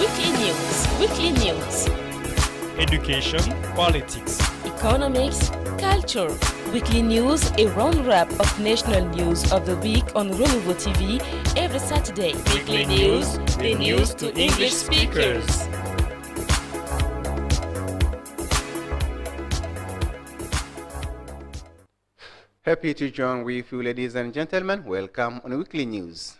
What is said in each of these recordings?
Weekly News. Weekly News. Education, politics, Economics, culture. Weekly News, a roundup of national news of the week on Renouveau TV every Saturday. Weekly News, the news to English speakers. Happy to join with you, ladies and gentlemen. Welcome on Weekly News.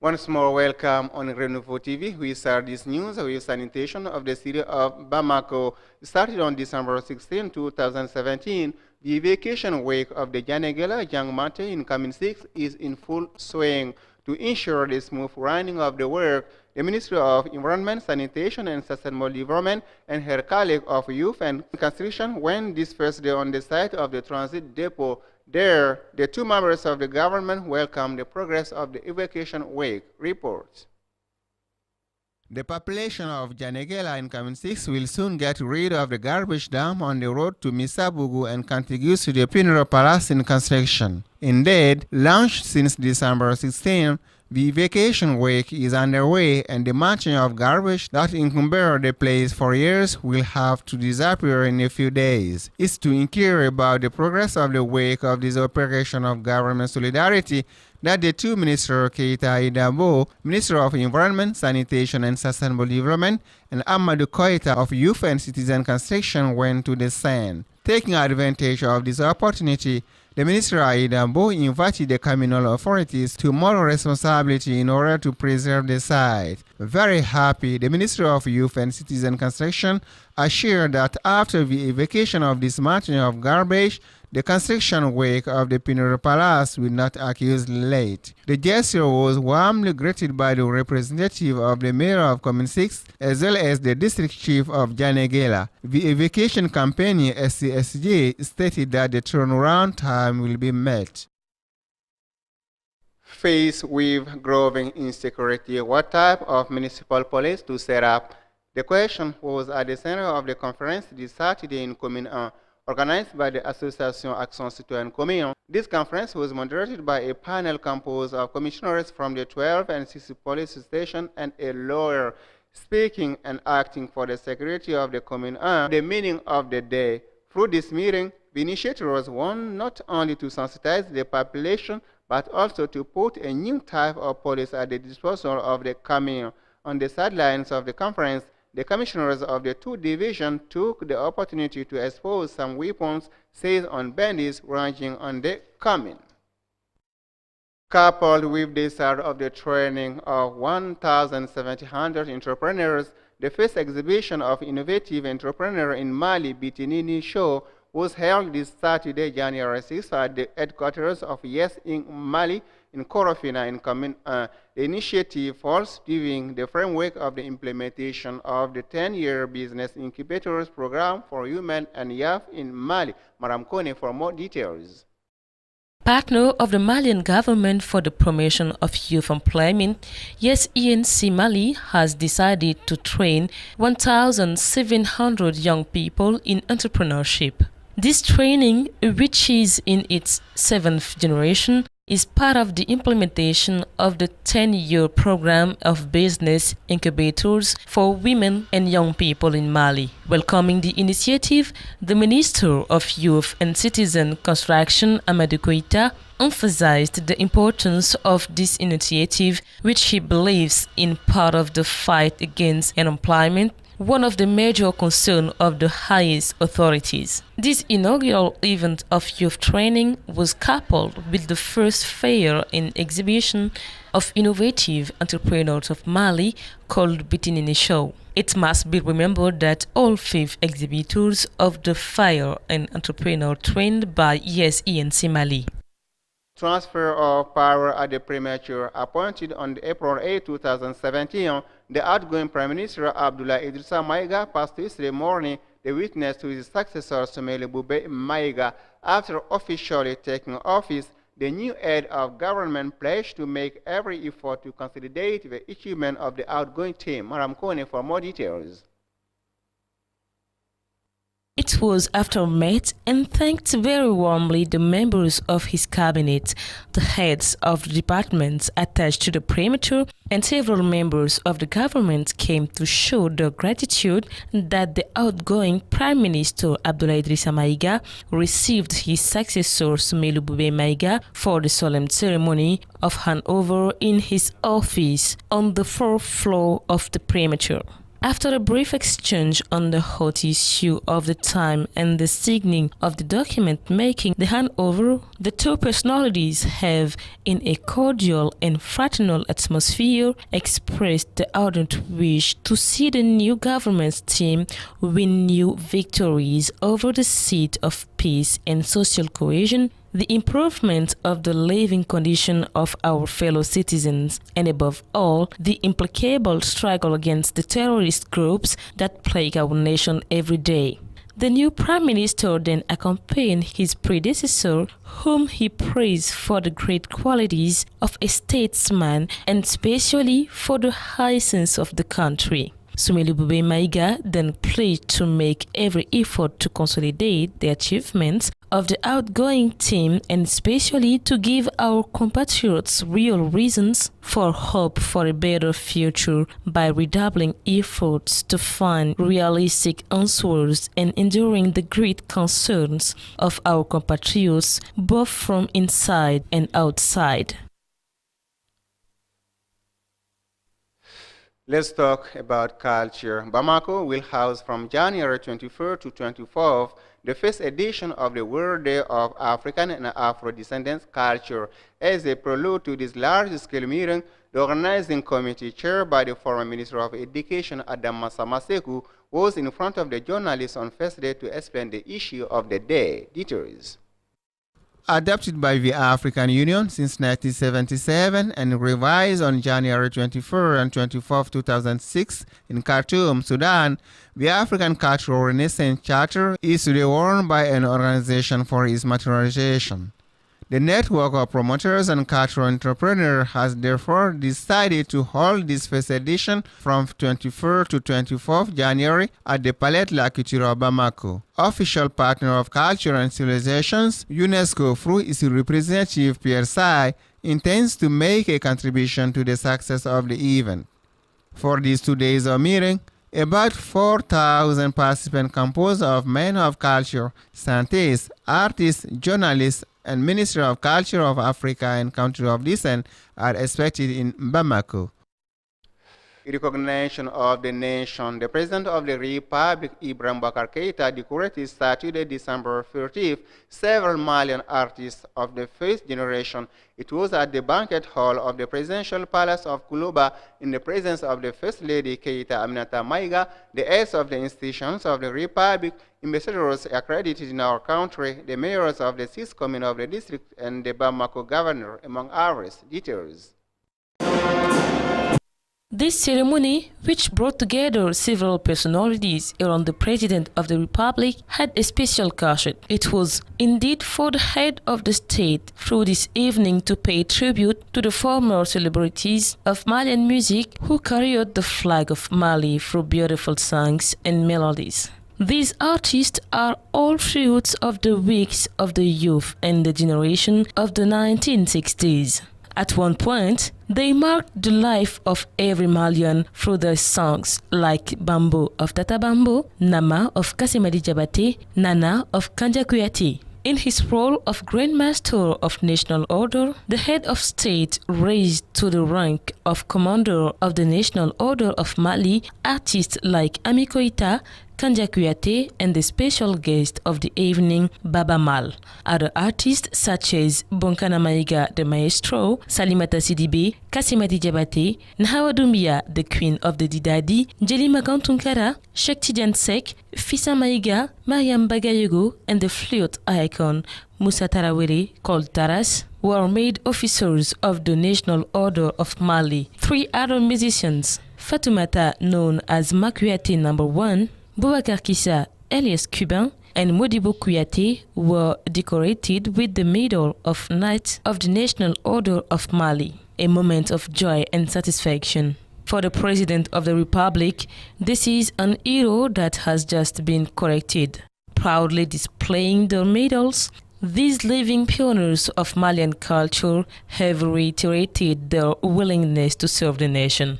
Once more, welcome on Renouveau TV. We start this news with sanitation of the city of Bamako. Started on December 16, 2017, the vacation week of the Janegela Young Martin in coming 6 is in full swing. To ensure the smooth running of the work, the Ministry of Environment, Sanitation and Sustainable Development and her colleague of Youth and Construction went this first day on the site of the transit depot. There, the two members of the government welcomed the progress of the evacuation week. Reports. The population of Janegela in Coming 6 will soon get rid of the garbage dump on the road to Misabugu and contiguous to the funeral palace in construction. Indeed, launched since December 16, the vacation week is underway and the marching of garbage that encumbered the place for years will have to disappear in a few days. It's to inquire about the progress of the week of this operation of government solidarity that the two ministers, Keita Idabo, Minister of Environment, Sanitation and Sustainable Development, and Amadou Koita of Youth and Citizen Construction went to the scene. Taking advantage of this opportunity, the Minister Idabo invited the communal authorities to moral responsibility in order to preserve the site. Very happy, the Minister of Youth and Citizen Construction assured that after the evacuation of this mountain of garbage, the construction work of the funeral palace will not accuse late. The gesture was warmly greeted by the representative of the mayor of Commune 6 as well as the district chief of Janegela. The evacuation company SCSJ stated that the turnaround time will be met. Faced with growing insecurity, what type of municipal police to set up? The question was at the center of the conference this Saturday in Commune 1. Organized by the Association Action Citoyenne Commune. This conference was moderated by a panel composed of commissioners from the 12 and 60 police stations and a lawyer speaking and acting for the security of the commune. The meaning of the day. Through this meeting, the initiative was one not only to sensitize the population, but also to put a new type of police at the disposal of the commune. On the sidelines of the conference, the commissioners of the two divisions took the opportunity to expose some weapons seized on bandits ranging on the commune. Coupled with the start of the training of 1,700 entrepreneurs, the first exhibition of innovative entrepreneurs in Mali, Bitinini Show, was held this Saturday, January 6, at the headquarters of Yes Inc. Mali in Korofina in Commune 1. The initiative falls during the framework of the implementation of the 10-year Business Incubators Program for Women and Youth in Mali. Madam Kone for more details. Partner of the Malian government for the promotion of youth employment, Yes ENC Mali has decided to train 1,700 young people in entrepreneurship. This training, which is in its 7th generation, is part of the implementation of the 10-year program of business incubators for women and young people in Mali. Welcoming the initiative, the Minister of Youth and Citizen Construction, Amadou Koita, emphasized the importance of this initiative, which he believes in part of the fight against unemployment, one of the major concerns of the highest authorities. This inaugural event of youth training was coupled with the first fair and exhibition of innovative entrepreneurs of Mali called Bitinini Show. It must be remembered that all 5 exhibitors of the fair and entrepreneur trained by Yes ENC Mali. Transfer of power at the premature. Appointed on April 8, 2017, the outgoing Prime Minister Abdullah Idrissa Maiga passed yesterday morning the witness to his successor Soumaïla Boubèye Maiga. After officially taking office, the new head of government pledged to make every effort to consolidate the achievement of the outgoing team. Madam Kone for more details. It was after met and thanked very warmly the members of his cabinet, the heads of the departments attached to the premature, and several members of the government came to show their gratitude that the outgoing Prime Minister Abdoulaye Idrissa Maïga received his successor Soumeylou Boubèye Maïga for the solemn ceremony of handover in his office on the fourth floor of the premature. After a brief exchange on the hot issue of the time and the signing of the document making the handover, the two personalities have, in a cordial and fraternal atmosphere, expressed the ardent wish to see the new government's team win new victories over the seat of peace and social cohesion, the improvement of the living condition of our fellow citizens, and above all, the implacable struggle against the terrorist groups that plague our nation every day. The new Prime Minister then accompanied his predecessor, whom he praised for the great qualities of a statesman and especially for the high sense of the country. Soumeylou Boubèye Maïga then pledged to make every effort to consolidate the achievements of the outgoing team and especially to give our compatriots real reasons for hope for a better future by redoubling efforts to find realistic answers and enduring the great concerns of our compatriots both from inside and outside. Let's talk about culture. Bamako will house from January 23rd to 24th the first edition of the World Day of African and Afro-Descendants Culture. As a prelude to this large-scale meeting, the organizing committee, chaired by the former Minister of Education, Adam Masamaseku, was in front of the journalists on first day to explain the issue of the day. Details. Adopted by the African Union since 1977 and revised on January 24 and 24, 2006 in Khartoum, Sudan, the African Cultural Renaissance Charter is to be worn by an organization for its materialization. The network of promoters and cultural entrepreneurs has therefore decided to hold this first edition from 24 to 24 January at the Palais La Culture of Bamako. Official partner of culture and civilizations, UNESCO, through its representative Pierre Sai, intends to make a contribution to the success of the event. For these 2 days of meeting, about 4,000 participants composed of men of culture, scientists, artists, journalists, and Ministry of Culture of Africa and Country of Descent are expected in Bamako. In recognition of the nation, the President of the Republic, Ibrahim Boubacar Keïta, decorated Saturday, December 30th, several Malian artists of the first generation. It was at the banquet hall of the Presidential Palace of Koulouba in the presence of the First Lady Keïta Aminata Maïga, the heads of the institutions of the Republic, ambassadors accredited in our country, the mayors of the 6 communes of the district, and the Bamako governor, among others. Details. This ceremony, which brought together several personalities around the President of the Republic, had a special cachet. It was indeed for the head of the state through this evening to pay tribute to the former celebrities of Malian music who carried the flag of Mali through beautiful songs and melodies. These artists are all fruits of the weeks of the youth and the generation of the 1960s. At one point, they marked the life of every Malian through their songs like Bambo of Tata Bambo, Nama of Kassimadi Diabaté, Nana of Kandja Kouyaté. In his role of Grand Master of National Order, the head of state raised to the rank of Commander of the National Order of Mali artists like Ami Koïta, Kandja Kouyaté, and the special guest of the evening, Baba Mal. Other artists such as Bonkana Maïga, the maestro, Salimata Sidibé, Kassimadi Diabaté, Nhawa Doumbia, the queen of the Didadi, Jelima Kantunkara, Cheikh Tidiane Seck, Fissa Maïga, Mariam Bagayego, and the flute icon Moussa Tarawele, called Taras, were made officers of the National Order of Mali. 3 other musicians, Fatoumata, known as Makouyaté No. 1, Boubacar Kissa, alias Cuban, and Modibo Kouyaté were decorated with the Medal of Knight of the National Order of Mali, a moment of joy and satisfaction. For the President of the Republic, this is an hero that has just been corrected. Proudly displaying their medals, these living pioneers of Malian culture have reiterated their willingness to serve the nation.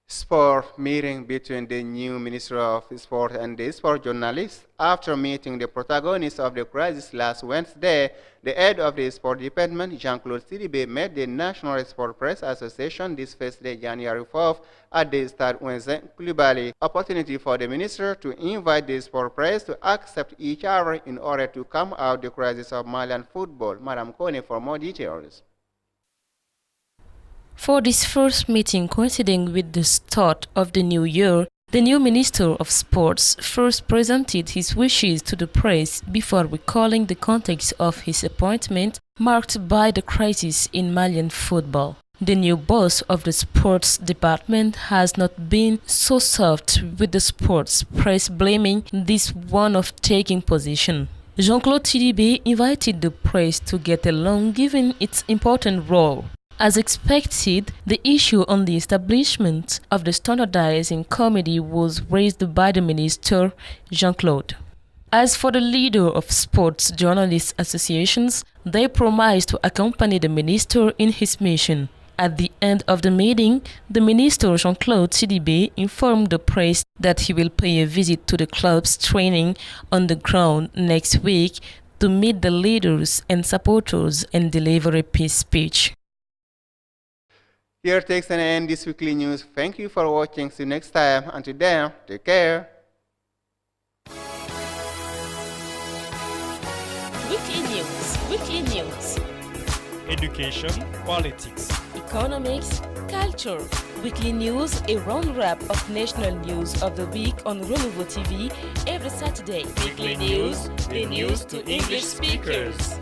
Sport meeting between the new Minister of Sport and the sport journalists. After meeting the protagonists of the crisis last Wednesday, the head of the sport department, Jean-Claude Sidibe, met the National Sport Press Association this Thursday, January 4th, at the Stade Ouensin Coulibaly. Opportunity for the minister to invite the sport press to accept each other in order to come out the crisis of Malian football. Madam Kone for more details. For this first meeting coinciding with the start of the new year, the new Minister of Sports first presented his wishes to the press before recalling the context of his appointment marked by the crisis in Malian football. The new boss of the sports department has not been so soft with the sports press, blaming this one of taking position. Jean-Claude Sidibe invited the press to get along given its important role. As expected, the issue on the establishment of the standardizing committee was raised by the minister, Jean-Claude. As for the leader of sports journalists associations, they promised to accompany the minister in his mission. At the end of the meeting, the minister Jean-Claude Sidibe informed the press that he will pay a visit to the club's training on the ground next week to meet the leaders and supporters and deliver a peace speech. Here takes an end this weekly news. Thank you for watching. See you next time. Until then, take care. Weekly news. Weekly news. Education, politics, Economics, culture. Weekly news, a roundup of national news of the week on Renouveau TV every Saturday. weekly news, the news to English speakers.